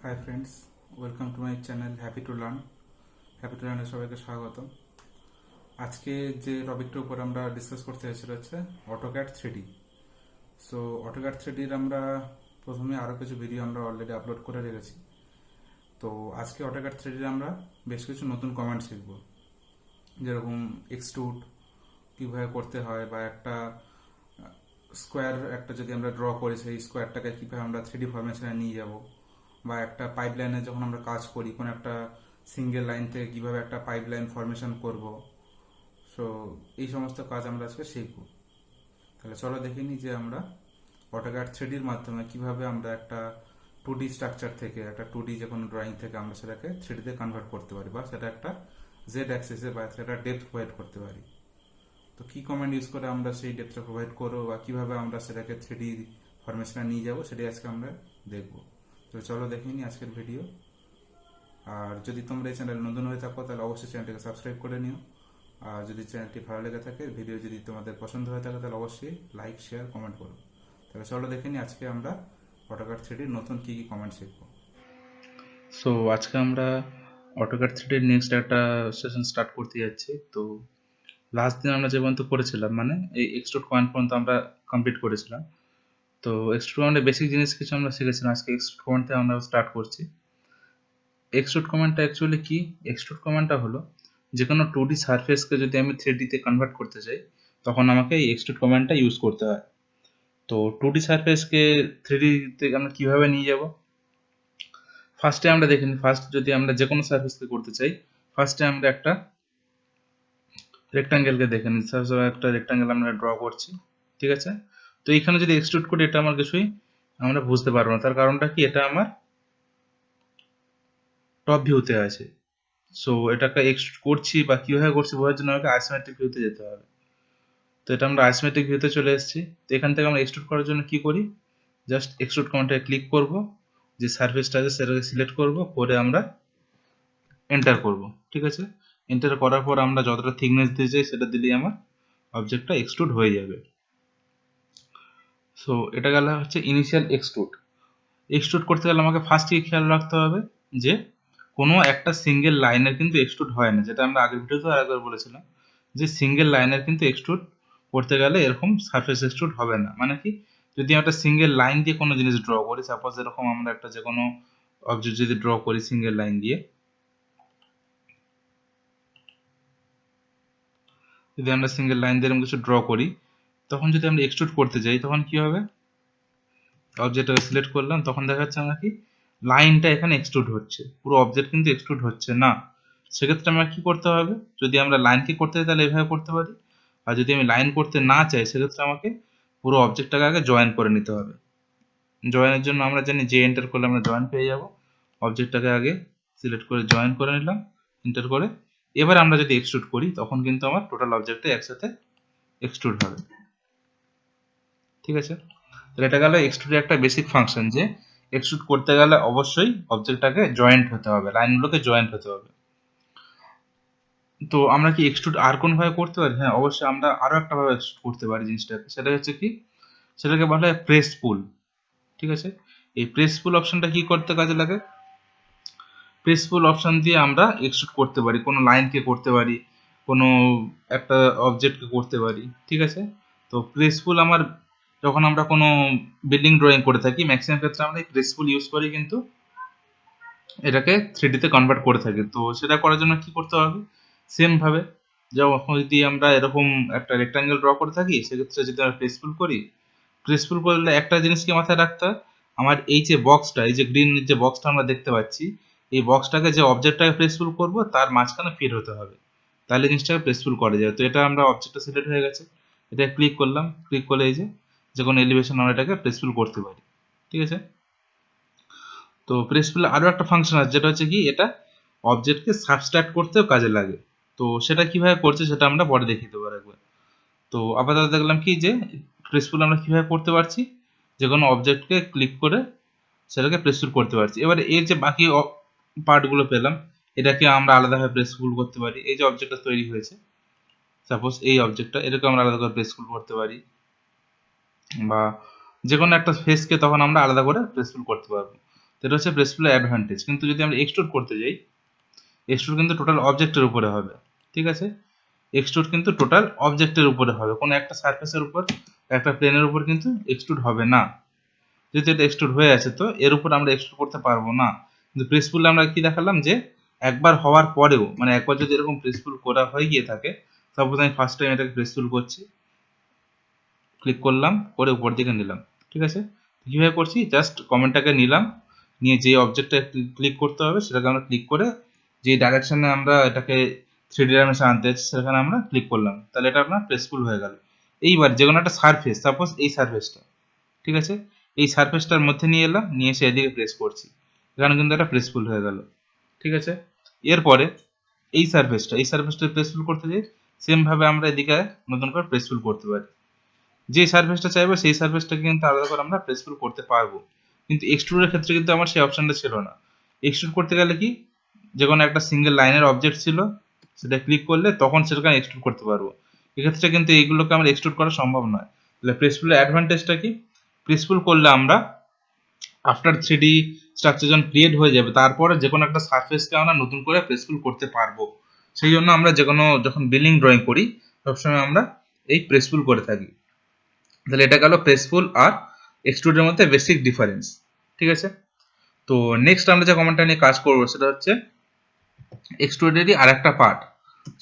High friends, welcome to my channel happy to লার্নে সবাইকে স্বাগত। আজকে যে টপিকটার উপর আমরা ডিসকাস করতে চাই সেটা হচ্ছে অটোক্যাড 3D। সো অটোক্যাড 3Dর আমরা প্রথমে আরও কিছু ভিডিও আমরা অলরেডি আপলোড করে রেখেছি। তো আজকে অটোক্যাড 3Dর আমরা বেশ কিছু নতুন কমান্ড শিখব, যেরকম এক্সট্রুড কীভাবে করতে হয়, বা একটা স্কোয়ার একটা যদি আমরা ড্র করি সেই স্কোয়ারটাকে কীভাবে আমরা 3D ফরমেশনে নিয়ে যাব, বা একটা পাইপলাইনে যখন আমরা কাজ করি কোনো একটা সিঙ্গেল লাইন থেকে কীভাবে একটা পাইপলাইন ফরমেশন করব। সো এই সমস্ত কাজ আমরা আজকে শিখব। তাহলে চলো দেখে নিই যে আমরা অটোক্যাড 3Dর মাধ্যমে কিভাবে আমরা একটা 2D স্ট্রাকচার থেকে, একটা 2D যে কোনো ড্রয়িং থেকে আমরা সেটাকে 3Dতে কনভার্ট করতে পারি, বা সেটা একটা জেড অ্যাক্সিসে বা সেটা ডেপথ প্রোভাইড করতে পারি। তো কি কমান্ড ইউজ করে আমরা সেই ডেপথটা প্রোভাইড করবো, বা কিভাবে আমরা সেটাকে 3D ফরমেশনে নিয়ে যাব, সেটাই আজকে আমরা দেখব। তো চলো দেখে নিই আজকের ভিডিও। আর যদি তোমরা এই চ্যানেল নতুন হয়ে থাকো তাহলে অবশ্যই চ্যানেলটিকে সাবস্ক্রাইব করে নিও। আর যদি চ্যানেলটি ভালো লেগে থাকে, ভিডিও যদি তোমাদের পছন্দ হয়ে থাকে, তাহলে অবশ্যই লাইক, শেয়ার, কমেন্ট করো। তাহলে চলো দেখে নিই আজকে আমরা অটোক্যাড 3Dর নতুন কী কী কমেন্ট শিখব। সো আজকে আমরা অটোক্যাড 3Dর নেক্সট একটা সেশন স্টার্ট করতে যাচ্ছি। তো লাস্ট দিন আমরা যে পর্যন্ত করেছিলাম, মানে এই এক্সট্রুড কমান্ড পর্যন্ত আমরা কমপ্লিট করেছিলাম। তো এক্সট্রুড কমান্ডের বেসিক জিনিস কিছু আমরা শিখেছিলাম। আজকে এক্সট্রুড কমান্ড থেকে আমরা স্টার্ট করছি। এক্সট্রুড কমান্ডটা অ্যাকচুয়ালি কি? এক্সট্রুড কমান্ডটা হলো যে কোনো 2D সারফেসকে যদি আমি 3Dতে কনভার্ট করতে চাই, তখন আমাকে এই এক্সট্রুড কমান্ডটা ইউজ করতে হয়। তো 2D সারফেসকে 3Dতে আমরা কীভাবে নিয়ে যাব? ফার্স্টে আমরা দেখে নিই। ফার্স্ট যদি আমরা যে কোনো সারফেসকে করতে চাই, ফার্স্টে আমরা একটা রেক্টাঙ্গেলকে দেখে নিই। একটা রেক্টাঙ্গেল আমরা ড্র করছি, ঠিক আছে? তো এখানে যদি এক্সট্রুড করি, এটা আমার কিছুই আমরা বুঝতে পারবো না। তার কারণটা কি? এটা আমার টপ ভিউতে আছে। সো এটাকে এক্সট্রুড করছি বা কীভাবে করছি বোঝার জন্য আমাকে আইসোমেট্রিক ভিউতে যেতে হবে। তো এটা আমরা আইসোমেট্রিক ভিউতে চলে এসেছি। তো এখান থেকে আমরা এক্সট্রুড করার জন্য কি করি? জাস্ট এক্সট্রুড কমান্ডে ক্লিক করব, যে সারফেসটা আছে সেটাকে সিলেক্ট করব, করে আমরা এন্টার করব, ঠিক আছে? এন্টার করার পর আমরা যতটা থিকনেস দিতে চাই সেটা দিলেই আমার অবজেক্টটা এক্সট্রুড হয়ে যাবে। সো এটা গেল হচ্ছে ইনিশিয়াল এক্সট্রুড। এক্সট্রুড করতে গেলে আমাকে ফার্স্টে খেয়াল রাখতে হবে যে কোনো একটা সিঙ্গেল লাইনের কিন্তু এক্সট্রুড হয় না, যেটা আমরা আগের ভিডিওতেও আরেকবার বলেছিলাম যে সিঙ্গেল লাইনের কিন্তু এক্সট্রুড করতে গেলে এরকম সারফেস এক্সট্রুড হবে না। মানে কি? যদি আমরা সিঙ্গেল লাইন দিয়ে কোনো জিনিস ড্র করি, সাপোজ এরকম আমরা একটা যে কোনো অবজেক্ট যদি ড্র করি সিঙ্গেল লাইন দিয়ে, যদি আমরা সিঙ্গেল লাইন দিয়ে এরকম কিছু ড্র করি, তখন যদি আমরা এক্সট্রুড করতে যাই, তখন কি হবে? অবজেক্টটাকে সিলেক্ট করলাম, তখন দেখা যাচ্ছে আমরা কি লাইনটা এখানে এক্সট্রুড হচ্ছে, পুরো অবজেক্ট কিন্তু এক্সট্রুড হচ্ছে না। সেক্ষেত্রে আমরা কি করতে হবে? যদি আমরা লাইনকে করতে চাই তাহলে এভাবে করতে পারি, আর যদি আমি লাইন করতে না চাই সেক্ষেত্রে আমাকে পুরো অবজেক্টটাকে আগে জয়েন করে নিতে হবে। জয়েনের জন্য আমরা জানি যে এন্টার করলে আমরা জয়েন পেয়ে যাব। অবজেক্টটাকে আগে সিলেক্ট করে জয়েন করে নিলাম, এন্টার করে। এবার আমরা যদি এক্সট্রুড করি তখন কিন্তু আমার টোটাল অবজেক্টটা একসাথে এক্সট্রুড হবে, ঠিক আছে? তাহলে এটা গেল এক্সট্রুডের একটা বেসিক ফাংশন, যে এক্সট্রুড করতে গেলে অবশ্যই অবজেক্টটাকে জয়েন্ট হতে হবে, লাইনগুলোকে জয়েন্ট হতে হবে। তো আমরা কি এক্সট্রুড আর কোন ভাবে করতে পারি? হ্যাঁ, অবশ্যই আমরা আরো একটা ভাবে এক্সট্রুড করতে পারি জিনিসটাকে। সেটা হচ্ছে কি? সেটাকে বলা হয় প্রেস পুল, ঠিক আছে? এই প্রেস পুল অপশনটা কি করতে কাজে লাগে? প্রেস পুল অপশন দিয়ে আমরা এক্সট্রুড করতে পারি, কোনো লাইনকে করতে পারি, কোনো একটা অবজেক্টকে করতে পারি, ঠিক আছে? তো প্রেস পুল আমার যখন আমরা কোনো বিল্ডিং ড্রয়িং করে থাকি, ম্যাক্সিমাম ক্ষেত্রে আমরা এই প্রেস পুল ইউজ করি কিন্তু এটাকে 3Dতে কনভার্ট করে থাকি। তো সেটা করার জন্য কি করতে হবে? সেম ভাবে যখন যদি আমরা এরকম একটা রেক্টাঙ্গেল ড্র করে থাকি, সেক্ষেত্রে যদি আমরা প্রেস পুল করি, প্রেস পুল করলে একটা জিনিসকে মাথায় রাখতে হয়, আমার এই যে বক্সটা, এই যে গ্রিন যে বক্সটা আমরা দেখতে পাচ্ছি, এই বক্সটাকে যে অবজেক্টটাকে প্রেস পুল করবো তার মাঝখানে ফিট হতে হবে, তাহলে জিনিসটাকে প্রেস পুল করা যায়। তো এটা আমরা অবজেক্টটা সিলেক্ট হয়ে গেছে, এটা ক্লিক করলাম, ক্লিক করলে এই যে কোনো এলিভেশন আমরা এটাকে প্রেস পুল করতে পারি, ঠিক আছে? তো প্রেস পুলে আরো একটা ফাংশন আছে, যেটা হচ্ছে কি এটা অবজেক্টকে সাবস্ট্রাক্ট করতেও কাজে লাগে। তো সেটা কিভাবে করছে সেটা আমরা পরে দেখিয়ে দেবো একবার। তো আপাতত দেখলাম কি যে প্রেস পুল আমরা কিভাবে করতে পারছি, যে কোনো অবজেক্টকে ক্লিক করে সেটাকে প্রেস পুল করতে পারছি। এবার এর যে বাকি পার্টগুলো পেলাম, এটাকে আমরা আলাদাভাবে প্রেস পুল করতে পারি। এই যে অবজেক্টটা তৈরি হয়েছে, সাপোজ এই অবজেক্টটা, এটাকে আমরা আলাদা করে প্রেস পুল করতে পারি, বা যে কোনো একটা ফেসকে তখন আমরা আলাদা করে প্রেস পুল করতে পারবো। তো এটা হচ্ছে প্রেসফুলের অ্যাডভান্টেজ। কিন্তু যদি আমরা এক্সট্রুড করতে যাই, এক্সট্রুড কিন্তু টোটাল অবজেক্টের উপরে হবে, ঠিক আছে? এক্সট্রুড কিন্তু টোটাল অবজেক্টের উপরে হবে, কোনো একটা সারফেসের উপর, একটা প্লেনের উপর কিন্তু এক্সট্রুড হবে না। যেহেতু এটা এক্সট্রুড হয়ে আছে, তো এর উপর আমরা এক্সট্রুড করতে পারবো না। কিন্তু প্রেসফুলে আমরা কি দেখালাম, যে একবার হওয়ার পরেও, মানে একবার যদি এরকম প্রেসফুল করা হয়ে গিয়ে থাকে, সাপোজ আমি ফার্স্ট টাইম এটাকে প্রেসফুল করছি, ক্লিক করলাম, করে উপর দিকে নিলাম, ঠিক আছে? কীভাবে করছি, জাস্ট কমেন্টটাকে নিলাম, নিয়ে যে অবজেক্টটা ক্লিক করতে হবে সেটাকে আমরা ক্লিক করে যে ডাইরেকশনে আমরা এটাকে 3D ডাইমেনশন আনতে চাচ্ছি সেখানে আমরা ক্লিক করলাম, তাহলে এটা আপনার প্রেসফুল হয়ে গেল। এইবার যে কোনো একটা সারফেস, সাপোজ এই সারফেসটা, ঠিক আছে, এই সারফেসটার মধ্যে নিয়ে এলাম, নিয়ে এসে এদিকে প্রেস করছি, এখানে কিন্তু এটা প্রেসফুল হয়ে গেল, ঠিক আছে? এরপরে এই সারফেসটা প্রেসফুল করতে যাই, সেম ভাবে আমরা এদিকে নতুন করে প্রেসফুল করতে পারি। যে সারফেসটা চাইবো সেই সারফেসটাকে কিন্তু আলাদা করে আমরা প্রেসফুল করতে পারবো। কিন্তু এক্সট্রুডের ক্ষেত্রে কিন্তু আমার সেই অপশনটা ছিল না। এক্সট্রুড করতে গেলে কি, যে কোনো একটা সিঙ্গেল লাইনের অবজেক্ট ছিল, সেটা ক্লিক করলে তখন সেটাকে আমি এক্সট্রুড করতে পারবো। এক্ষেত্রে কিন্তু এইগুলোকে আমার এক্সট্রুড করা সম্ভব নয়। তাহলে প্রেসফুলের অ্যাডভান্টেজটা কি, প্রেসফুল করলে আমরা আফটার 3D স্ট্রাকচার যখন ক্রিয়েট হয়ে যাবে, তারপরে যে কোনো একটা সারফেসকে আমরা নতুন করে প্রেসফুল করতে পারবো। সেই জন্য আমরা যে কোনো যখন বিল্ডিং ড্রয়িং করি সবসময় আমরা এই প্রেসফুল করে থাকি। তাহলে এটা গেল প্রেসফুল আর এক্সট্রুডের মধ্যে বেসিক ডিফারেন্স, ঠিক আছে? তো নেক্সট আমরা যে কমেন্টটা নিয়ে কাজ করবো সেটা হচ্ছে এক্সট্রুডেরই আর একটা পার্ট।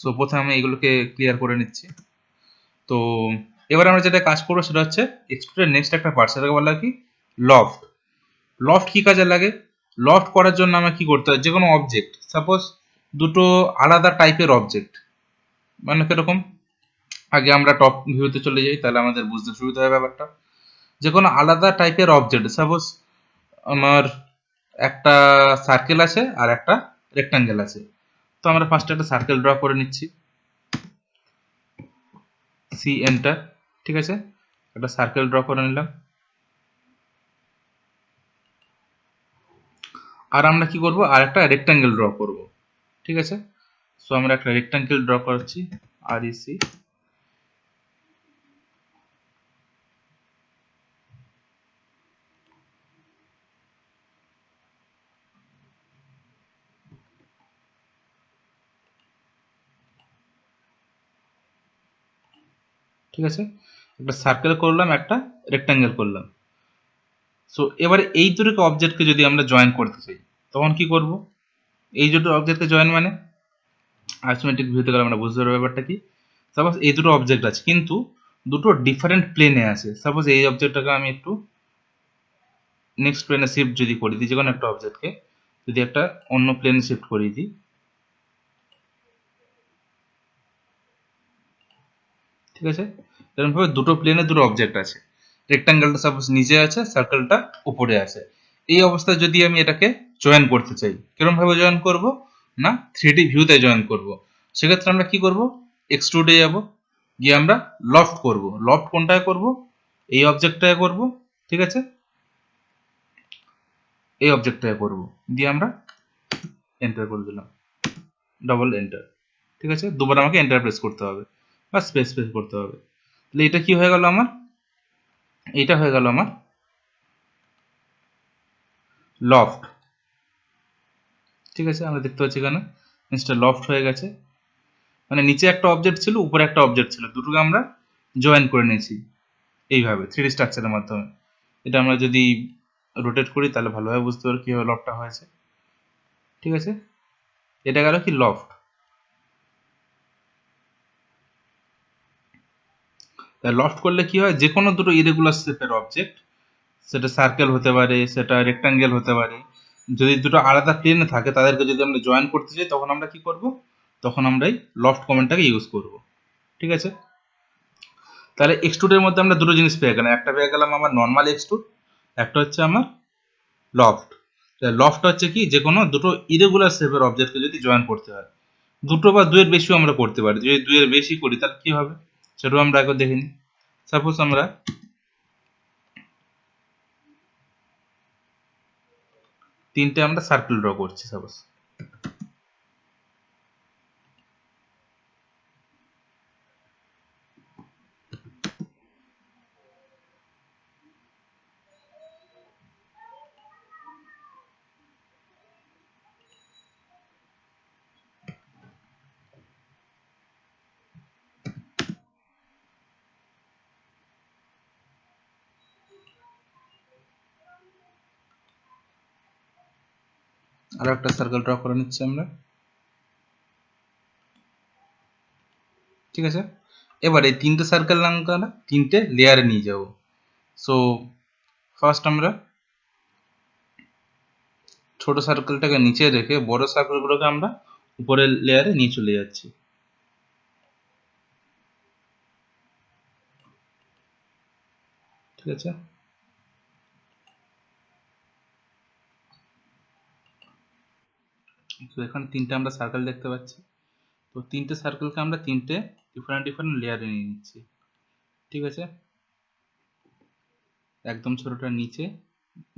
সো প্রথমে আমি এগুলোকে ক্লিয়ার করে নিচ্ছি। তো এবার আমরা যেটা কাজ করবো সেটা হচ্ছে এক্সট্রুডের নেক্সট একটা পার্ট, সেটাকে বলা কি লফট। লফট কি কাজে লাগে, লফট করার জন্য আমরা কি করতে হয়, যে কোনো অবজেক্ট, সাপোজ দুটো আলাদা টাইপের অবজেক্ট, মানে কিরকম, আগে আমরা টপ ভিউতে চলে যাই, তাহলে আমাদের বুঝতে সুবিধা হয় ব্যাপারটা। যে কোনো আলাদা টাইপের অবজেক্ট, সাপোজ আমার একটা সার্কেল আছে আর একটা রেক্টাঙ্গেল আছে, তো আমরা ফার্স্টে একটা সার্কেল ড্র করে নিচ্ছি, সি এন্টার, ঠিক আছে? একটা সার্কেল ড্র করে নিলাম। আর আমরা কি করব, আর একটা রেক্টাঙ্গেল ড্র করব, ঠিক আছে? সো আমরা একটা রেক্টাঙ্গেল ড্র করছি, আর ইসি, ঠিক আছে? একটা সার্কেল করলাম, একটা রেক্টাঙ্গেল করলাম। সো এবারে এই দুটো অবজেক্টকে যদি আমরা জয়েন করতে চাই, তখন কি করব, এই দুটো অবজেক্টকে জয়েন মানে আইসোমেট্রিক ভিউতে গেলে আমরা বুঝতে পারবো ব্যাপারটা কি। সাপোজ এই দুটো অবজেক্ট আছে কিন্তু দুটো ডিফারেন্ট প্লেনে আছে, সাপোজ এই অবজেক্টটাকে আমি একটু নেক্সট প্লেনে শিফট যদি করে দিই, যে কোনো একটা অবজেক্টকে যদি একটা অন্য প্লেনে শিফট করিয়ে দিই, ঠিক আছে? এরকম ভাবে দুটো প্লেনে দুটো অবজেক্ট আছে, রেক্টাঙ্গেলটা সাপোজ নিচে আছে, সার্কেলটা উপরে আছে। এই অবস্থায় যদি আমি এটাকে জয়েন করতে চাই, কিরকম ভাবে জয়েন করব না, 3D ভিউতে জয়েন করব। সেক্ষেত্রে আমরা কি করব, এক্সট্রুডে যাব, গিয়ে আমরা লফট করব। লফট কোনটায় করব, এই অবজেক্টটায় করব, ঠিক আছে? এই অবজেক্টটায় করব, দিয়ে আমরা এন্টার করে দিলাম, ডবল এন্টার, ঠিক আছে? দুবার আমাকে এন্টার প্রেস করতে হবে বা স্পেস প্রেস করতে হবে। তাহলে এটা কি হয়ে গেল আমার, এটা হয়ে গেল আমার লফট, ঠিক আছে? আমরা দেখতে পাচ্ছি এখানে জিনিসটা লফট হয়ে গেছে, মানে নিচে একটা অবজেক্ট ছিল, উপরে একটা অবজেক্ট ছিল, দুটোকে আমরা জয়েন করে নিয়েছি এইভাবে 3D স্ট্রাকচারের মাধ্যমে। এটা আমরা যদি রোটেট করি তাহলে ভালোভাবে বুঝতে পারবো কিভাবে লফটটা হয়েছে, ঠিক আছে? এটা গেল কি লফট। লফট করলে কি হয়, যে কোনো দুটো ইরেগুলার শেপের অবজেক্ট, সেটা সার্কেল হতে পারে, সেটা রেক্টাঙ্গেল হতে পারে, যদি দুটো আলাদা প্লেনে থাকে তাদেরকে যদি আমরা জয়েন করতে চাই, তখন আমরা কি করব, তখন আমরা এই লফট কমেন্টটাকে ইউজ করব, ঠিক আছে? তাহলে এক্সট্রুডের মধ্যে আমরা দুটো জিনিস পেয়ে গেলাম, একটা পেয়ে গেলাম আমার নর্মাল এক্সট্রুড, একটা হচ্ছে আমার লফট। লফট হচ্ছে কি, যে কোনো দুটো ইরেগুলার শেপের অবজেক্টকে যদি জয়েন করতে হয়, দুটো বা দুয়ের বেশিও আমরা করতে পারি। যদি দুয়ের বেশি করি তাহলে কি হবে সেটাও আমরা একবার দেখে নিই। সাপোজ আমরা তিনটে আমরা সার্কেল ড্র করছি, সাপোজ, আর একটা সার্কেল ড্র করে নিচ্ছি আমরা, ঠিক আছে। এবার এই তিনটে সার্কেল আমরা তিনটে লেয়ারে নিয়ে যাব। সো ফার্স্ট আমরা ছোট সার্কেলটাকে নিচে রেখে বড় সার্কেলগুলোকে আমরা উপরের লেয়ারে নিয়ে চলে যাচ্ছি। ঠিক আছে, তো এখানে তিনটে আমরা সার্কেল দেখতে পাচ্ছি। তো তিনটে সার্কেলকে আমরা তিনটে ডিফারেন্ট লেয়ারে নিয়ে নিচ্ছি। ঠিক আছে, একদম ছোটটা নিচে,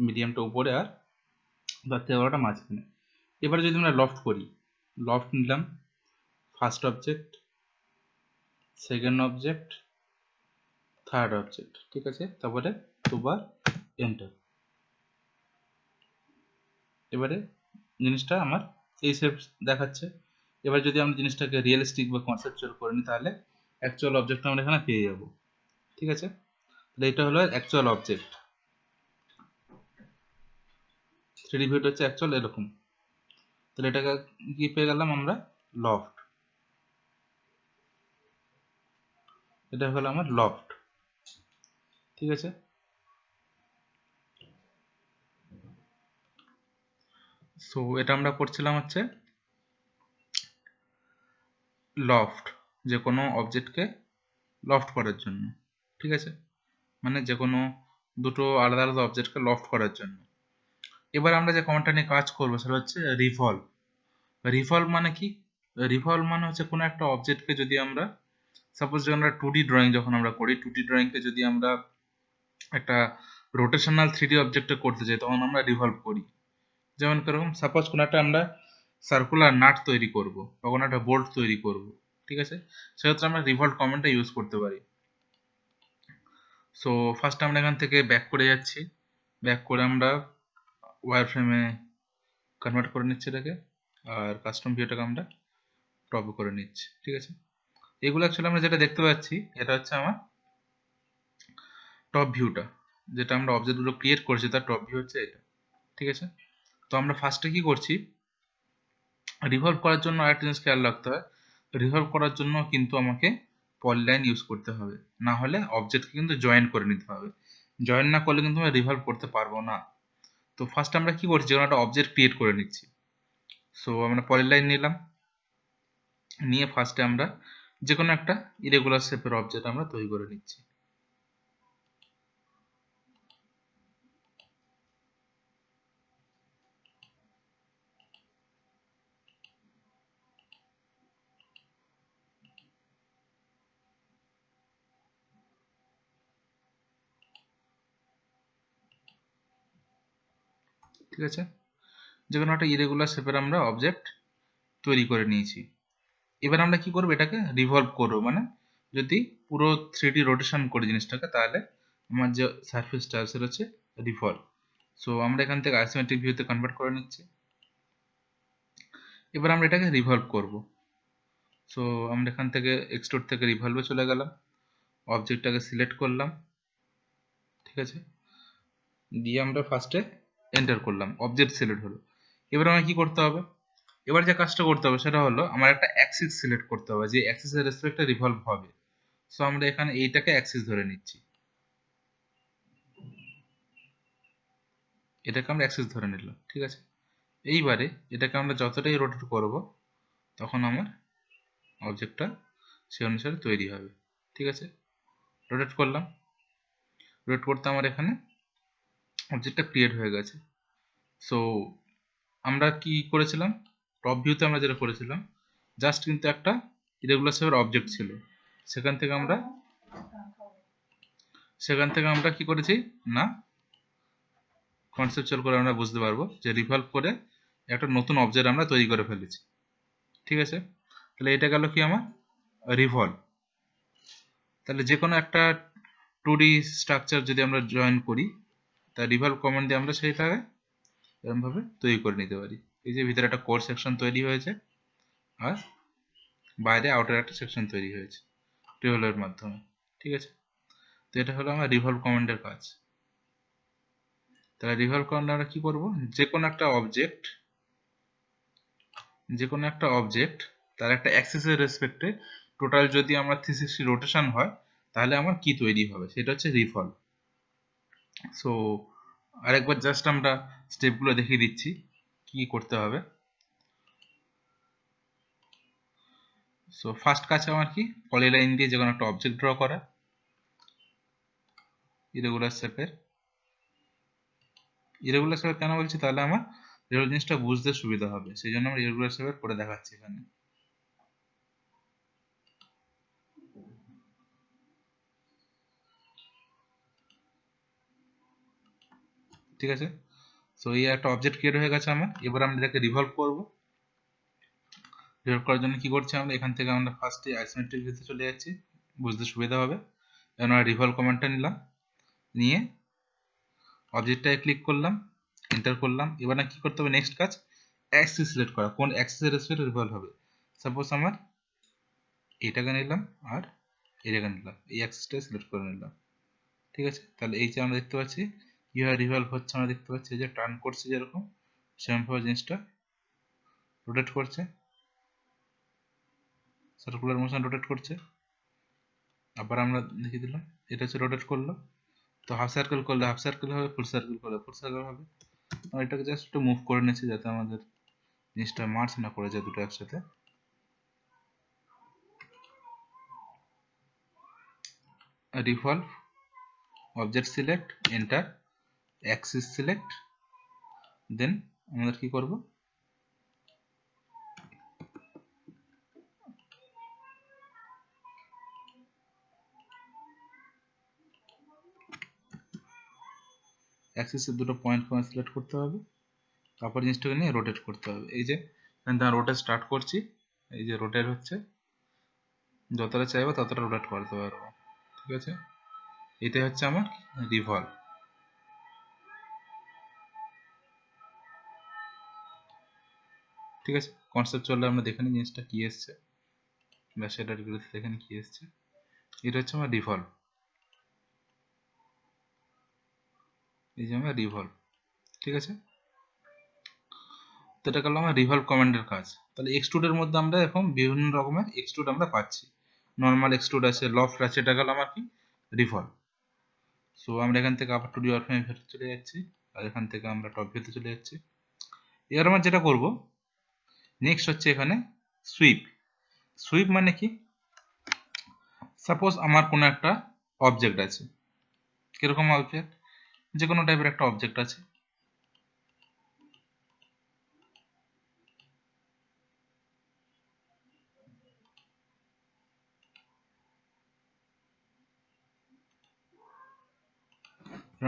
মিডিয়ামটা উপরে, আর তার থেকে বড়টা মাঝখানে। এবারে যদি আমরা লফট করি, লফট নিলাম first object, second object, third object, ঠিক আছে। তারপরে দুবার এন্টার। এবারে জিনিসটা আমার এই শেপ দেখাচ্ছে। এবার যদি আমরা জিনিসটাকে রিয়েলিস্টিক বা কনসেপচুয়াল করে নিই, তাহলে অ্যাকচুয়াল অবজেক্ট আমরা এখানে পেয়ে যাব। ঠিক আছে, তাহলে এটা হলো অ্যাকচুয়াল অবজেক্ট। 3D ভিউটা হচ্ছে অ্যাকচুয়াল এরকম। তাহলে এটাকে কি পেয়ে গেলাম আমরা? লফট। এটা হলো আমার লফট। ঠিক আছে, সো এটা আমরা করছিলাম হচ্ছে লফট, যে কোনো অবজেক্টকে লফট করার জন্য। ঠিক আছে, মানে যে কোনো দুটো আলাদা আলাদা অবজেক্টকে লফট করার জন্য। এবার আমরা যে কমান্ডটা নিয়ে কাজ করবো সেটা হচ্ছে রিভলভ। রিভলভ মানে কি? রিভলভ মানে হচ্ছে কোনো একটা অবজেক্টকে যদি আমরা, সাপোজ যে আমরা 2D ড্রয়িং যখন আমরা করি, 2D ড্রয়িংকে যদি আমরা একটা রোটেশনাল 3D অবজেক্টে করতে চাই, তখন আমরা রিভলভ করি। যেমন কিরকম, সাপোজ কোনো একটা আমরা সার্কুলার নাট তৈরি করব বা কোনো একটা বোল্ট তৈরি করব, ঠিক আছে, সেক্ষেত্রে আমরা রিভলভ কমান্ডটা ইউজ করতে পারি। সো ফার্স্ট আমরা এখান থেকে ব্যাক করে যাচ্ছি, ব্যাক করে আমরা ওয়ার ফ্রেমে কনভার্ট করে নিচ্ছি এটাকে, আর কাস্টম ভিউটাকে আমরা টপ করে নিচ্ছি। ঠিক আছে, এগুলো অ্যাকচুয়ালি আমরা যেটা দেখতে পাচ্ছি এটা হচ্ছে আমার টপ ভিউটা, যেটা আমরা অবজেক্টগুলো ক্রিয়েট করছি তার টপ ভিউ হচ্ছে এটা। ঠিক আছে, তো আমরা ফার্স্টে কি করছি, রিভলভ করার জন্য আরেকটা জিনিস খেয়াল রাখতে হয়, রিভলভ করার জন্য কিন্তু আমাকে পলিলাইন ইউজ করতে হবে, না হলে অবজেক্টকে কিন্তু জয়েন করে নিতে হবে। জয়েন না করলে কিন্তু আমরা রিভলভ করতে পারবো না। তো ফার্স্ট আমরা কি করছি, যেমন একটা অবজেক্ট ক্রিয়েট করে নিচ্ছি। সো আমরা পলিলাইন নিলাম, নিয়ে ফার্স্টে আমরা যে কোনো একটা ইরেগুলার শেপের অবজেক্ট আমরা তৈরি করে নিচ্ছি। ঠিক আছে, যে কোনো একটা ইরেগুলার শেপের আমরা অবজেক্ট তৈরি করে নিয়েছি। এবার আমরা কি করবো, এটাকে রিভলভ করবো, মানে যদি পুরো 3D রোটেশন করি জিনিসটাকে, তাহলে আমার যে সারফেসটা সেটা হচ্ছে রিভলভ। সো আমরা এখান থেকে আইসোমেট্রিক ভিউতে কনভার্ট করে নিচ্ছি। এবার আমরা এটাকে রিভলভ করব। সো আমরা এখান থেকে এক্সট্রুড থেকে রিভলভে চলে গেলাম, অবজেক্টটাকে সিলেক্ট করলাম, ঠিক আছে, দিয়ে আমরা ফার্স্টে এন্টার করলাম, অবজেক্ট সিলেক্ট হলো। এবার আমার কি করতে হবে, এবার যে কাজটা করতে হবে সেটা হলো আমার একটা অ্যাক্সিস সিলেক্ট করতে হবে, যে অ্যাক্সিসের রেসপেক্টে রিভলভ হবে। সো আমরা এখানে এইটাকে অ্যাক্সিস ধরে নিচ্ছি, এটাকে আমরা অ্যাক্সিস ধরে নিলাম। ঠিক আছে, এইবারে এটাকে আমরা যতটাই রোটেট করব তখন আমার অবজেক্টটা সে অনুসারে তৈরি হবে। ঠিক আছে, রোটেট করলাম, রোটেট করতে আমার এখানে অবজেক্টটা ক্রিয়েট হয়ে গেছে। সো আমরা কি করেছিলাম, টপ ভিউতে আমরা যেটা করেছিলাম, জাস্ট কিন্তু একটা ইরেগুলার শেপের অবজেক্ট ছিল, সেখান থেকে আমরা কি করেছি না, কনসেপচুয়াল করে আমরা বুঝতে পারবো যে রিভলভ করে একটা নতুন অবজেক্ট আমরা তৈরি করে ফেলেছি। ঠিক আছে, তাহলে এটা গেল কি আমার রিভলভ। তাহলে যে কোনো একটা 2D স্ট্রাকচার যদি আমরা জয়েন করি, তা রিভলভ কমান্ড দিয়ে আমরা সেইটাকে এরকমভাবে তৈরি করে নিতে পারি। এই যে ভিতরে একটা কোর সেকশন তৈরি হয়েছে, আর বাইরে আউটার একটা সেকশন তৈরি হয়েছে রিভলভের মাধ্যমে। ঠিক আছে, তো এটা হলো আমার রিভলভ কমান্ডের কাজ। তাহলে রিভলভ কমান্ডে আমরা কি করব, যে কোনো একটা অবজেক্ট যে কোনো একটা অবজেক্ট তার একটা অ্যাক্সিসের রেসপেক্টে টোটাল যদি আমার 360 রোটেশন হয় তাহলে আমার কি তৈরি হবে, সেটা হচ্ছে রিভলভ। সো আরেকবার জাস্ট আমরা স্টেপগুলো দেখিয়ে দিচ্ছি কি করতে হবে। সো ফার্স্ট কাজ আমার কি, পলিলাইন দিয়ে যে কোনো একটা অবজেক্ট ড্র করা ইরেগুলার শেপের। ইরেগুলার শেপের কেন বলছি, তাহলে আমার এই জিনিসটা বুঝতে সুবিধা হবে, সেই জন্য আমরা ইরেগুলার শেপের করে দেখাচ্ছি এখানে। ঠিক আছে, সো এই একটা অবজেক্ট ক্রিয়েট হয়ে গেছে আমার। এবার আমরা এটাকে রিভলভ করব। রিভলভ করার জন্য কি করছি আমরা, এখান থেকে আমরা ফার্স্টে আইসোমেট্রিক ভিউতে চলে যাচ্ছি, বুঝতে সুবিধা হবে। এখন আমরা রিভলভ কমান্ডটা নিলাম, নিয়ে অবজেক্টটায় ক্লিক করলাম, এন্টার করলাম। এবার না কি করতে হবে, নেক্সট কাজ অ্যাক্সিস সিলেক্ট করা, কোন অ্যাক্সিসের রেসপেক্টে রিভলভ হবে। সাপোজ আমার এটাকে নিলাম আর এটাকে নিলাম, এই অ্যাক্সিসটা সিলেক্ট করে নিলাম। ঠিক আছে, তাহলে এই যে আমরা দেখতে পাচ্ছি কিভাবে রিভলভ হচ্ছে, আমরা দেখতে পাচ্ছি যে টার্ন করছে যেরকম সেরকমভাবে জিনিসটা রোটেট করছে, সার্কুলার মোশন রোটেট করছে। আবার আমরা দেখিয়ে দিলাম, এটা হচ্ছে রোটেট করলো। তো হাফ সার্কেল করলে হাফ সার্কেল হবে, ফুল সার্কেল করলে ফুল সার্কেল হবে। আমরা এটাকে জাস্ট একটু মুভ করে নিচ্ছি যাতে আমাদের জিনিসটা মার্চ না করে যায় দুটো একসাথে। Revolve, object select, enter, axis select, then আমাদের কি করব, অ্যাক্সিসের দুটো পয়েন্ট সিলেক্ট করতে হবে, তারপর জিনিসটাকে নিয়ে রোটেট করতে হবে। এই যে এখানে রোটেট স্টার্ট করছি, এই যে রোটেট হচ্ছে, যতটা চাইবো ততটা রোটেট করতে পারবো। ঠিক আছে, এটাই হচ্ছে আমার রিভলভ। ঠিক আছে, কনসেপচুয়ালি আমরা দেখে নিই জিনিসটা কি এসছে, বা সেটা দেখে নিই কি এসছে। এটা হচ্ছে আমার রিভলভ, এই যে আমার রিভলভ। ঠিক আছে, তো এটা করলাম আমার রিভলভ কমান্ডের কাজ। তাহলে এক্সট্রুডের মধ্যে আমরা এখন বিভিন্ন রকমের এক্সট্রুড আমরা পাচ্ছি, নর্মাল এক্সট্রুড আছে, লফট আছে, এটা গেল আমার কি রিভলভ। সো আমরা এখান থেকে আবার 2D ওয়ারফ্রেমে ভেতরে চলে যাচ্ছি, আর এখান থেকে আমরা টপ ভিউতে চলে যাচ্ছি। এবার আমরা যেটা করব নেক্সট হচ্ছে এখানে সুইপ। সুইপ মানে কি, সাপোজ আমার কোনো একটা অবজেক্ট আছে, কিরকম অবজেক্ট, যে কোনো টাইপের একটা অবজেক্ট আছে।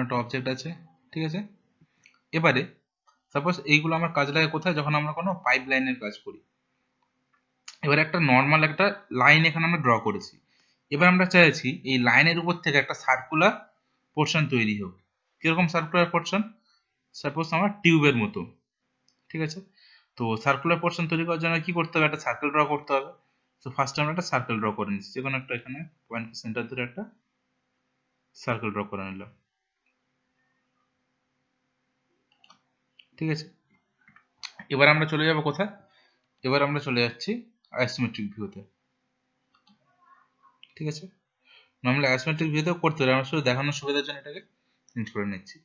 একটা অবজেক্ট আছে, ঠিক আছে। এবারে সাপোজ এইগুলো আমার কাজ লাগে কোথায়, যখন আমরা কোনো পাইপ লাইনের কাজ করি। এবার একটা নর্মাল একটা লাইন এখানে আমরা ড্র করেছি, এবার আমরা চাইছি এই লাইনের উপর থেকে একটা সার্কুলার পোর্শন তৈরি হোক। কিরকম সার্কুলার পোর্শন, সাপোজ আমার টিউবের মতো। ঠিক আছে, তো সার্কুলার পোর্শন তৈরি করার জন্য কি করতে হবে, একটা সার্কেল ড্র করতে হবে। তো ফার্স্ট আমরা একটা সার্কেল ড্র করে নিচ্ছি, যে কোনো একটা এখানে পয়েন্ট সেন্টার ধরে একটা সার্কেল ড্র করে নিলাম। ঠিক আছে, এবার আমরা চলে যাব কোথায়, এবার আমরা চলে যাচ্ছি আইসোমেট্রিক ভিউতে। ঠিক আছে, নর্মালি আইসোমেট্রিক ভিউতেও করতে পারি, আমরা শুধু দেখানোর সুবিধার জন্য এটাকে চেঞ্জ করে নিচ্ছি।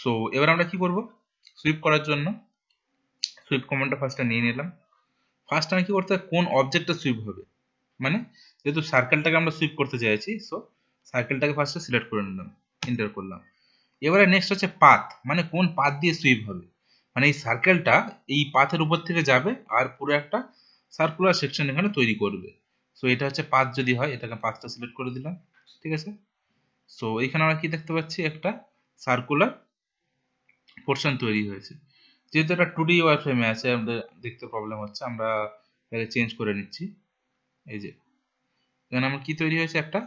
সো এবার আমরা কি করব, সুইপ করার জন্য সুইপ কমান্ডটা ফার্স্টে নিয়ে নিলাম। ফার্স্ট আমি কি করতে হবে, কোন অবজেক্টটা সুইপ হবে, মানে যেহেতু সার্কেলটাকে আমরা সুইপ করতে চাইছি, সো সার্কেলটাকে ফার্স্টে সিলেক্ট করে নিলাম, এন্টার করলাম। এবারে নেক্সট হচ্ছে পাথ, মানে কোন পাথ দিয়ে সুইপ হবে, মানে এই সার্কেলটা এই পাথের উপর থেকে যাবে আর পুরো একটা সার্কুলার সেকশন এখানে তৈরি করবে। সো এটা হচ্ছে পাথ যদি হয়, এটাকে পাথটা সিলেক্ট করে দিলাম। ঠিক আছে, সো এখানে আমরা কি দেখতে পাচ্ছি, একটা সার্কুলার পোর্শন তৈরি হয়েছে। যেহেতু এটা 2D ওয়ারফ্রেমে আছে, আমাদের দেখতে প্রবলেম হচ্ছে, আমরা এটাকে চেঞ্জ করে নিচ্ছি। এই যে এখানে আমার কি তৈরি হয়েছে, একটা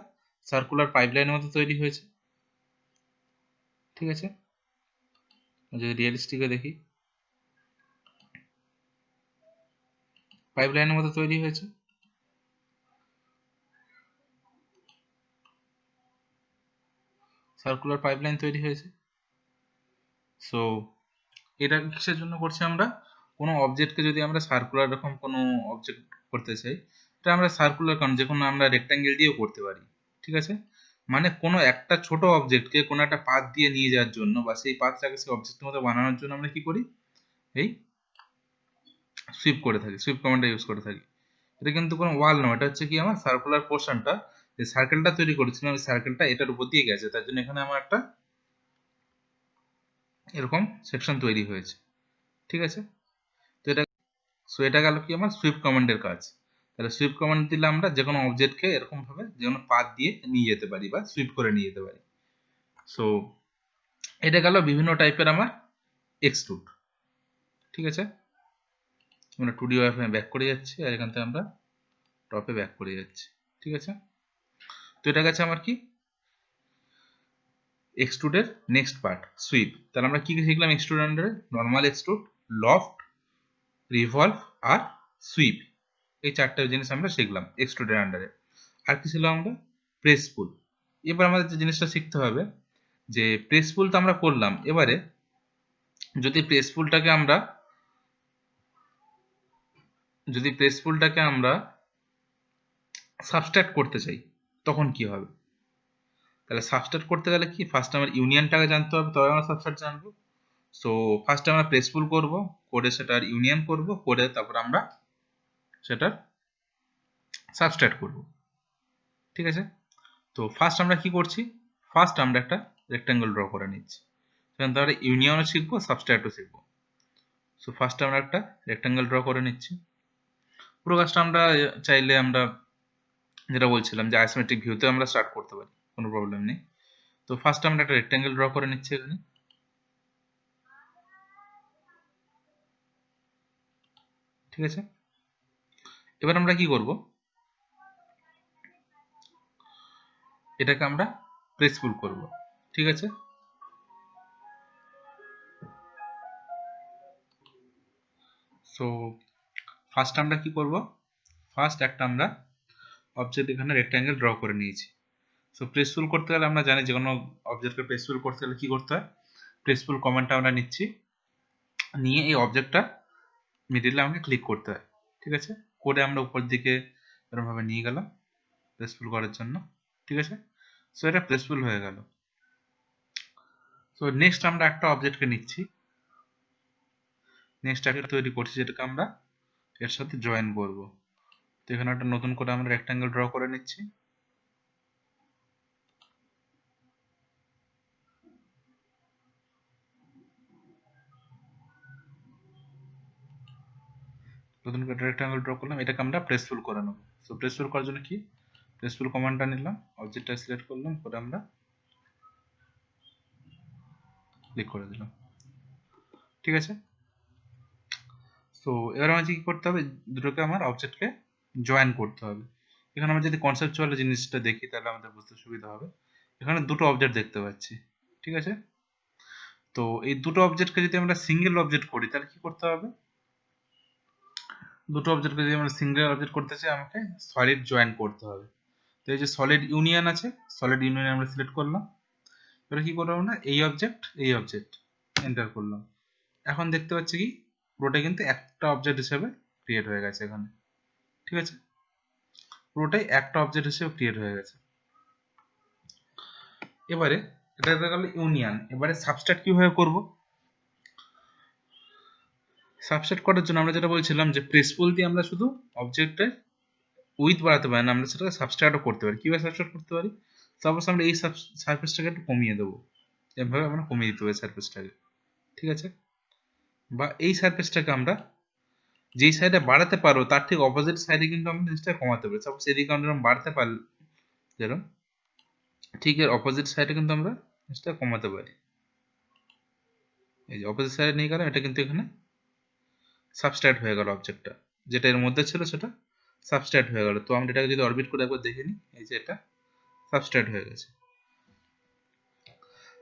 সার্কুলার পাইপলাইনের মতো তৈরি হয়েছে। ঠিক আছে, যদি রিয়েলিস্টিকে দেখি, পাইপলাইনের মতো তৈরি হয়েছে। সার্কুলার পাইপলাইন তৈরি হয়েছে। সো এটা কিসের জন্য করছি আমরা, কোনো অবজেক্টকে যদি আমরা সার্কুলার রকম কোনো অবজেক্ট করতে চাই, এটা আমরা সার্কুলার কারণ যে কোনো আমরা রেক্ট্যাঙ্গেল দিয়েও করতে পারি। ঠিক আছে, মানে কোনো একটা ছোট অবজেক্টকে কোনো একটা পাথ দিয়ে নিয়ে যাওয়ার জন্য বা সেই পাথটাকে সেই অবজেক্টের মতো বানানোর জন্য আমরা কি করি, এই সুইপ করে থাকি, সুইপ কমান্ডটা ইউজ করে থাকি। এটা কিন্তু কোনো ওয়াল নয়, এটা হচ্ছে কি আমার সার্কুলার পোর্শনটা, যে সার্কেলটা তৈরি করেছিলাম ওই সার্কেলটা এটার উপর দিয়ে গেছে, তার জন্য এখানে আমার একটা এরকম সেকশন তৈরি হয়েছে। ঠিক আছে, তো এটা গেল কি আমার সুইপ কমান্ডের কাজ। তাহলে সুইপ কমান্ড দিলে আমরা যে কোনো অবজেক্টকে এরকম ভাবে যে কোনো পাথ দিয়ে নিয়ে যেতে পারি বা সুইপ করে নিয়ে যেতে পারি। সো এটা গেল বিভিন্ন টাইপের আমার এক্সট্রুড। ঠিক আছে, আমরা 2D ওয়ারফ্রেমে ব্যাক করে যাচ্ছি আর এখান থেকে আমরা টপে ব্যাক করে যাচ্ছি। ঠিক আছে, তো এটা গেছে আমার কি এক্সট্রুডের নেক্সট পার্ট সুইপ। তাহলে আমরা কি শিখলাম এক্সট্রুড আন্ডারে? নর্মাল এক্সট্রুড, লফট, রিভলভ আর সুইপ, এই চারটা জিনিস আমরা শিখলাম এক্সট্রুডের আন্ডারে। আর কি ছিল আমরা? প্রেস পুল। এবার আমাদের যে জিনিসটা শিখতে হবে যে প্রেস পুল তো আমরা করলাম, এবারে যদি প্রেস পুলটাকে আমরা সাবস্ট্রাক্ট করতে চাই তখন কি হবে? তাহলে সাবস্ট্রাক্ট করতে গেলে কি ফার্স্ট আমার ইউনিয়নটাকে জানতে হবে, তবে আমরা সাবস্ট্রাক্ট জানবো। সো ফার্স্ট আমরা প্রেস পুল করব, করে সেটার ইউনিয়ন করব, করে তারপর আমরা সেটার সাবস্ট্রাক্ট করব। ঠিক আছে, তো ফার্স্ট আমরা কি করছি, ফার্স্ট আমরা একটা রেক্ট্যাঙ্গেল ড্র করে নিচ্ছি, সেখান থেকে আমরা ইউনিয়নও শিখবো, সাবস্ট্রাক্টও শিখবো। সো ফার্স্ট আমরা একটা রেক্ট্যাঙ্গেল ড্র করে নিচ্ছি। পুরো কাজটা আমরা চাইলে আমরা যেটা বলছিলাম যে আইসোমেট্রিক ভিউতে আমরা স্টার্ট করতে পারি, কোনো প্রবলেম নেই। তো ফার্স্ট আমরা একটা রেক্ট্যাঙ্গেল ড্র করে নিচ্ছি এখানে। ঠিক আছে, এবার আমরা কি করব, এটাকে আমরা প্রেস পুল করব। ঠিক আছে, সো ফার্স্ট আমরা কি করব, ফার্স্ট একটা আমরা অবজেক্ট এখানে রেক্ট্যাঙ্গেল ড্র করে নিয়েছি। সো প্রেস পুল করতে গেলে আমরা জানি যে কোনো অবজেক্টকে প্রেস পুল করতে গেলে কি করতে হয়, প্রেস পুল কমান্ডটা আমরা নিচ্ছি, নিয়ে এই অবজেক্টটা মিডিলে আমাকে ক্লিক করতে হয়। ঠিক আছে, করে আমরা উপর দিকে এরকমভাবে নিয়ে গেলাম প্রেস পুল করার জন্য। ঠিক আছে, সো এটা প্রেস পুল হয়ে গেল। সো নেক্সট আমরা একটা অবজেক্টকে নিচ্ছি, নেক্সট একটা তৈরি করছি যেটাকে আমরা এর সাথে জয়েন করব। তো এখানে একটা নতুন করে আমরা রেক্ট্যাঙ্গেল ড্র করে নিচ্ছি। নতুন করে রেক্ট্যাঙ্গেল ড্র করলাম, এটাকে আমরা প্রেস পুল করে নেব। সো প্রেস পুল করার জন্য কি, প্রেস পুল কমান্ডটা নিলাম, অবজেক্টটা সিলেক্ট করলাম, করে আমরা ক্লিক করে দিলাম। ঠিক আছে, তো এবার আমাকে কি করতে হবে, দুটোকে আমার অবজেক্টকে জয়েন করতে হবে। এখানে আমরা যদি কনসেপচুয়াল জিনিসটা দেখি তাহলে আমাদের বুঝতে সুবিধা হবে। এখানে দুটো অবজেক্ট দেখতে পাচ্ছি। ঠিক আছে, তো এই দুটো অবজেক্টকে যদি আমরা সিঙ্গেল অবজেক্ট করি তাহলে কি করতে হবে, দুটো অবজেক্টকে যদি আমরা সিঙ্গেল অবজেক্ট করতে চাই আমাকে সলিড জয়েন করতে হবে। তো এই যে সলিড ইউনিয়ন আছে, সলিড ইউনিয়ন আমরা সিলেক্ট করলাম, এবার কি করবো আমরা এই অবজেক্ট এন্টার করলাম। এখন দেখতে পাচ্ছি কি পুরোটা কিন্তু একটা অবজেক্ট হিসেবে ক্রিয়েট হয়ে গেছে এখানে। ঠিক আছে, পুরোটাই একটা অবজেক্ট হিসেবে ক্রিয়েট হয়ে গেছে। এবারে এটা গেল ইউনিয়ন, এবারে সাবস্ট্রাক্ট কিভাবে করব, সাবস্ট্রাক্ট করার জন্য আমরা যেটা বলছিলাম যে প্রেস পুল দিয়ে আমরা শুধু অবজেক্টের উইথ বাড়াতে পারি না, আমরা সেটাকে সাবস্ট্রাক্টও করতে পারি। কিভাবে সাবস্ট্রাক্ট করতে পারি, সাপোজ আমরা এই সারফেসটাকে একটু কমিয়ে দেবো, এভাবে আমরা কমিয়ে দিতে পারি সারফেসটাকে। ঠিক আছে, বা এই সারফেসটাকে আমরা যেই সাইডে বাড়াতে পারবো তার ঠিক অপোজিট সাইডে কিন্তু আমরা জিনিসটাকে কমাতে পারি। সাপোজ এদিকে আমরা বাড়াতে পারলাম যেরকম, ঠিক এর অপোজিট সাইডে কিন্তু আমরা জিনিসটা কমাতে পারি। এই যে অপোজিট সাইডে নিয়ে গেলাম, এটা কিন্তু এখানে সাবস্ট্রাক্ট হয়ে গেল, অবজেক্টটা যেটা এর মধ্যে ছিল সেটা সাবস্ট্রাক্ট হয়ে গেল। তো আমরা এটাকে যদি অরবিট করে একবার দেখে নিই, এই যে এটা সাবস্ট্রাক্ট হয়ে গেছে।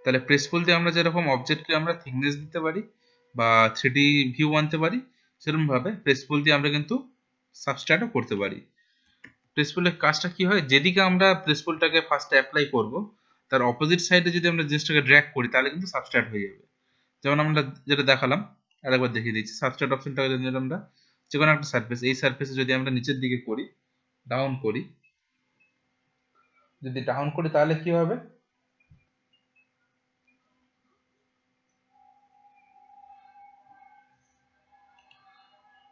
তাহলে প্রেস পুল দিয়ে আমরা যেরকম অবজেক্টকে আমরা থিকনেস দিতে পারি বা 3D ভিউ আনতে পারি, সেরকম ভাবে প্রেস পুল দিয়ে আমরা কিন্তু সাবস্ট্রাক্টও করতে পারি। প্রেস পুলের কাজটা কি হয়, যেদিকে আমরা প্রেস পুলটাকে ফার্স্টে অ্যাপ্লাই করব তার অপোজিট সাইডে যদি আমরা জিনিসটাকে ড্র্যাগ করি তাহলে কিন্তু সাবস্ট্রাক্ট হয়ে যাবে। যেমন আমরা যেটা দেখালাম, আরেকবার দেখিয়ে দিচ্ছি। সাবস্ট্রাক্ট অপশনটাকে যদি আমরা যে কোনো একটা সারফেস, এই সারফেসে যদি আমরা নিচের দিকে করি, ডাউন করি, যদি ডাউন করি তাহলে কি হবে,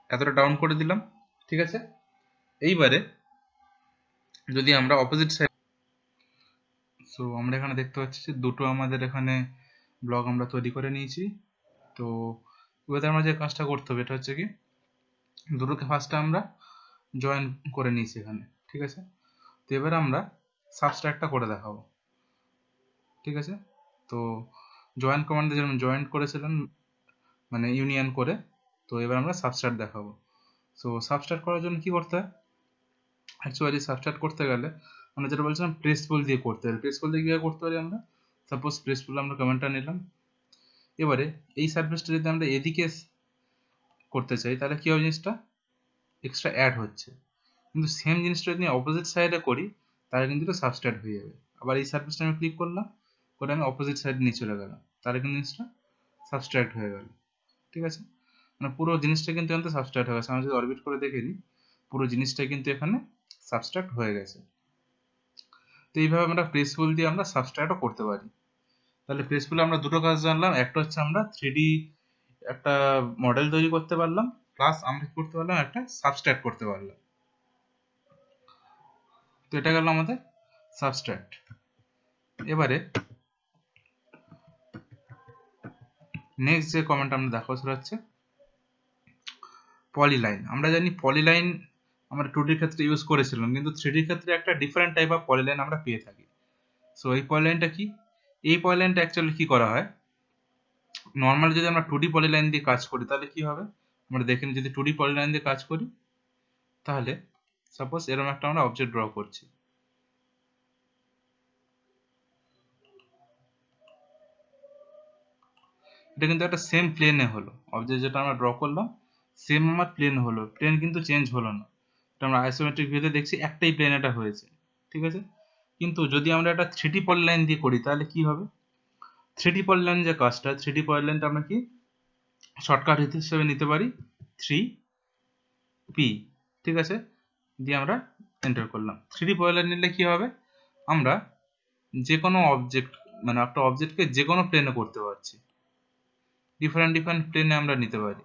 এতটা ডাউন করে দিলাম, ঠিক আছে। এইবারে যদি আমরা অপোজিট সাইড, সো আমরা এখানে দেখতে পাচ্ছি যে দুটো আমাদের এখানে ব্লক আমরা তৈরি করে নিয়েছি। তো এবারে আমরা যে কাজটা করতে হবে এটা হচ্ছে কি, দুটোকে ফার্স্টে আমরা জয়েন করে নিয়েছি এখানে, ঠিক আছে। তো এবার আমরা সাবস্ট্রাক্টটা করে দেখাবো, ঠিক আছে। তো জয়েন কমান্ডে যেরকম জয়েন্ট করেছিলাম মানে ইউনিয়ন করে, তো এবার আমরা সাবস্ট্রাক্ট দেখাবো। সো সাবস্ট্রাক্ট করার জন্য কি করতে হয়, অ্যাকচুয়ালি সাবস্ট্রাক্ট করতে গেলে আমরা যেটা বলছিলাম প্রেস পুল দিয়ে করতে হবে। প্রেস পুল দিয়ে কীভাবে করতে পারি আমরা, সাপোজ প্রেস পুল আমরা কমেন্টটা নিলাম, এবারে এই সারফেসটা যদি আমরা এদিকে করতে চাই তাহলে কী হবে, জিনিসটা এক্সট্রা অ্যাড হচ্ছে। কিন্তু সেম জিনিসটা যদি অপোজিট সাইডে করি তাহলে কিন্তু এটা সাবস্ট্রাক্ট হয়ে যাবে। আবার এই সারফেসটা আমি ক্লিক করলাম, করে আমি অপোজিট সাইড নিয়ে চলে গেলাম, তাহলে কিন্তু জিনিসটা সাবস্ট্রাক্ট হয়ে গেল, ঠিক আছে। মানে পুরো জিনিসটা কিন্তু এখানে সাবস্ট্রাক্ট হয়ে গেছে। আমি যদি অরবিট করে দেখে নিই, পুরো জিনিসটা কিন্তু এখানে সাবস্ট্রাক্ট হয়ে গেছে। তো এইভাবে আমরা প্রেস পুল দিয়ে আমরা সাবস্ট্রাক্টও করতে পারি। তাহলে প্রেস পুলে আমরা দুটো কাজ জানলাম, একটা হচ্ছে আমরা 3D একটা মডেল তৈরি করতে পারলাম, প্লাস আমরা কি করতে পারলাম, একটা সাবস্ট্রাক্ট করতে পারলাম। তো এটা গেল আমাদের সাবস্ট্রাক্ট। এবারে নেক্সট যে কমেন্ট আমরা দেখাবো সেটা হচ্ছে পলিলাইন। আমরা জানি পলিলাইন আমরা 2D ক্ষেত্রে ইউজ করেছিলাম, কিন্তু 3D ক্ষেত্রে একটা ডিফারেন্ট টাইপ অফ পলিলাইন আমরা পেয়ে থাকি। সো এই পলিলাইনটা কি, এই পলিলাইনটা অ্যাকচুয়ালি কি করা হয়, নর্মালি যদি আমরা 2D পলিলাইন দিয়ে কাজ করি তাহলে কি হবে, আমরা দেখেন যদি 2D পলিলাইন দিয়ে কাজ করি তাহলে সাপোজ এরকম একটা আমরা অবজেক্ট ড্র করছি, এটা কিন্তু একটা সেম প্লেনে হলো, অবজেক্ট যেটা আমরা ড্র করলাম সেম আমার প্লেন হলো, প্লেন কিন্তু চেঞ্জ হলো না। এটা আমরা আইসোমেট্রিক ভিউতে দেখছি একটাই প্লেন এটা হয়েছে, ঠিক আছে। কিন্তু যদি আমরা একটা 3D পলিলাইন দিয়ে করি তাহলে কি হবে, 3D পলিলাইন যে কাজটা, 3D পলিলাইনটা আমরা কি শর্টকাট হিসেবে নিতে পারি 3P, ঠিক আছে, দিয়ে আমরা এন্টার করলাম। 3D পলিলাইন নিলে কি হবে, আমরা যে কোনো অবজেক্ট মানে একটা অবজেক্টকে যে কোনো প্লেনে করতে পারছি, ডিফারেন্ট ডিফারেন্ট প্লেনে আমরা নিতে পারি।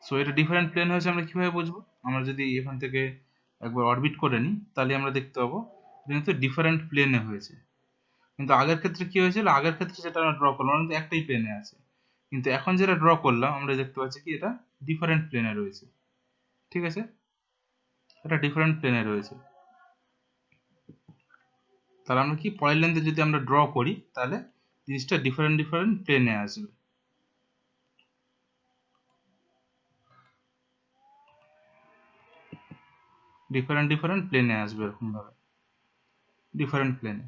সো এটা ডিফারেন্ট প্লেন হয়েছে আমরা কিভাবে বুঝবো, আমরা যদি এখান থেকে একবার অরবিট করে নিই তাহলে আমরা দেখতে পাবো কিন্তু ডিফারেন্ট প্লেনে হয়েছে। কিন্তু আগের ক্ষেত্রে কি হয়েছিল, আগের ক্ষেত্রে যেটা আমরা ড্র করলাম কিন্তু একটাই প্লেনে আছে, কিন্তু এখন যেটা ড্র করলাম আমরা দেখতে পাচ্ছি কি এটা ডিফারেন্ট প্লেনে রয়েছে, ঠিক আছে, এটা ডিফারেন্ট প্লেনে রয়েছে। তাহলে আমরা কি পলিলাইন দিয়ে যদি আমরা ড্র করি তাহলে জিনিসটা ডিফারেন্ট ডিফারেন্ট প্লেনে আসবে। ডিফারেন্ট ডিফারেন্ট প্লেনে আসবে এরকম ভাবে, ডিফারেন্ট প্লেনে।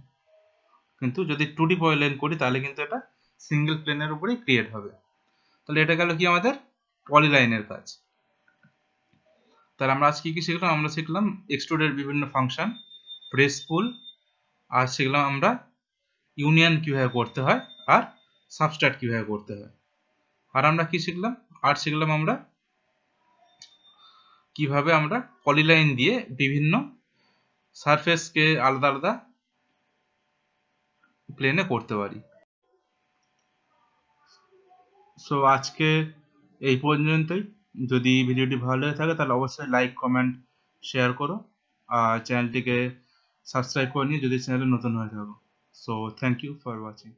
কিন্তু যদি 2D পলিলাইন করি তাহলে কিন্তু এটা সিঙ্গেল প্লেনের উপরেই ক্রিয়েট হবে। তাহলে এটা গেল কি আমাদের পলিলাইনের কাজ। তাহলে আমরা আজকে কি শিখলাম, আমরা শিখলাম এক্সট্রুডের বিভিন্ন ফাংশন, প্রেস পুল, আর শিখলাম আমরা ইউনিয়ন কিভাবে করতে হয় আর সাবস্ট্রাক্ট কিভাবে করতে হয়। আর আমরা কি শিখলাম, আর শিখলাম আমরা কিভাবে আমরা পলিলাইন দিয়ে বিভিন্ন সারফেসকে আলাদা আলাদা প্লেনে করতে পারি। সো আজকে এই পর্যন্তই। যদি ভিডিওটি ভালো লেগে থাকে তাহলে অবশ্যই লাইক কমেন্ট শেয়ার করো, আর চ্যানেলটিকে সাবস্ক্রাইব করে নিয়ে যদি চ্যানেলে নতুন হয়ে থাকো। So thank you for watching.